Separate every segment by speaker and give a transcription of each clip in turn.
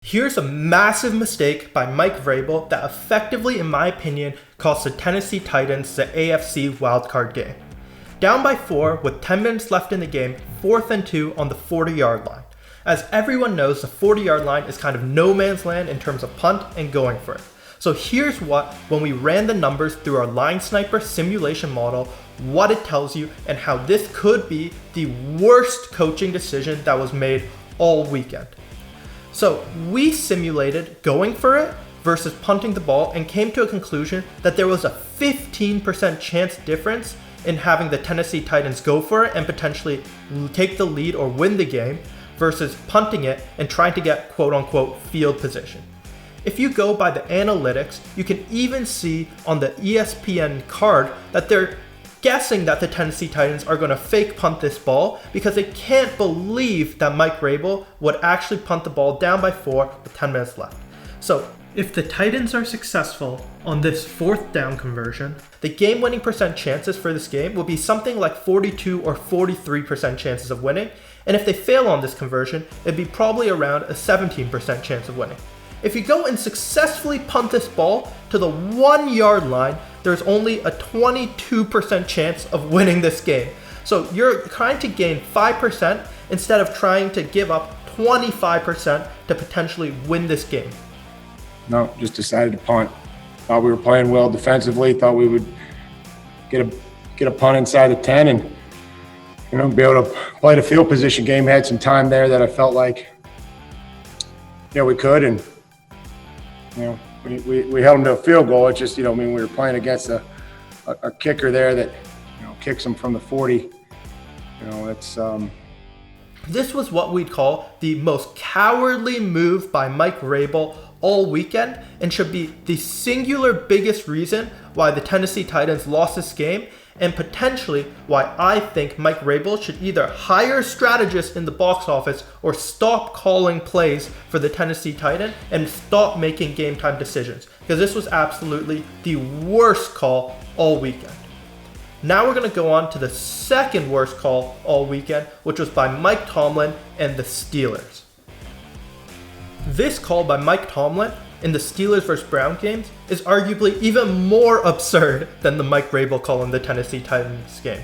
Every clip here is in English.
Speaker 1: Here's a massive mistake by Mike Vrabel that effectively, in my opinion, cost the Tennessee Titans the AFC Wildcard game. Down by 4 with 10 minutes left in the game, 4th and 2 on the 40-yard line. As everyone knows, the 40-yard line is kind of no man's land in terms of punt and going for it. So here's when we ran the numbers through our line sniper simulation model, what it tells you and how this could be the worst coaching decision that was made all weekend. So we simulated going for it versus punting the ball and came to a conclusion that there was a 15% chance difference in having the Tennessee Titans go for it and potentially take the lead or win the game versus punting it and trying to get quote-unquote field position. If you go by the analytics, you can even see on the ESPN card that they're guessing that the Tennessee Titans are going to fake punt this ball because they can't believe that Mike Vrabel would actually punt the ball down by 4 with 10 minutes left. So if the Titans are successful on this 4th down conversion, the game-winning percent chances for this game will be something like 42 or 43% chances of winning. And if they fail on this conversion, it'd be probably around a 17% chance of winning. If you go and successfully punt this ball to the 1-yard line, there's only a 22% chance of winning this game. So you're trying to gain 5% instead of trying to give up 25% to potentially win this game.
Speaker 2: No, just decided to punt. Thought we were playing well defensively. Thought we would get a punt inside the 10 and be able to play the field position game. Had some time there that I felt like we could, and we held them to a field goal. It's just we were playing against a kicker there that kicks them from the 40.
Speaker 1: This was what we'd call the most cowardly move by Mike Vrabel all weekend and should be the singular biggest reason why the Tennessee Titans lost this game and potentially why I think Mike Vrabel should either hire strategists in the box office or stop calling plays for the Tennessee Titans and stop making game time decisions, because this was absolutely the worst call all weekend. Now we're going to go on to the second worst call all weekend, which was by Mike Tomlin and the Steelers. This call by Mike Tomlin in the Steelers vs. Brown games is arguably even more absurd than the Mike Vrabel call in the Tennessee Titans game.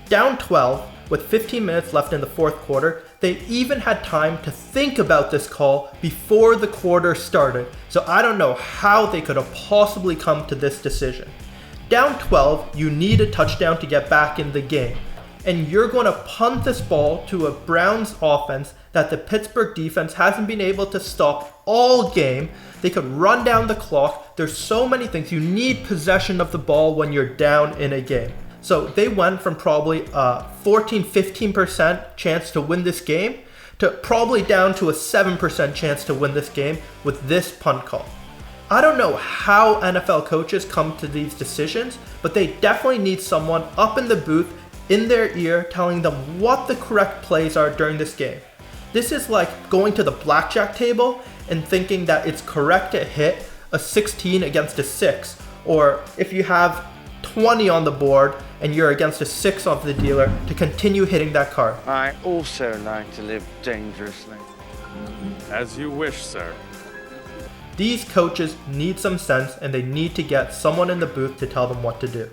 Speaker 1: Down 12 with 15 minutes left in the 4th quarter, they even had time to think about this call before the quarter started, so I don't know how they could have possibly come to this decision. Down 12, you need a touchdown to get back in the game, and you're going to punt this ball to a Browns offense that the Pittsburgh defense hasn't been able to stop all game. They could run down the clock. There's so many things. You need possession of the ball when you're down in a game. So they went from probably a 14-15% chance to win this game to probably down to a 7% chance to win this game with this punt call. I don't know how NFL coaches come to these decisions, but they definitely need someone up in the booth in their ear telling them what the correct plays are during this game. This is like going to the blackjack table and thinking that it's correct to hit a 16 against a 6, or if you have 20 on the board and you're against a 6 of the dealer, to continue hitting that card.
Speaker 3: I also like to live dangerously.
Speaker 4: As you wish, sir.
Speaker 1: These coaches need some sense and they need to get someone in the booth to tell them what to do.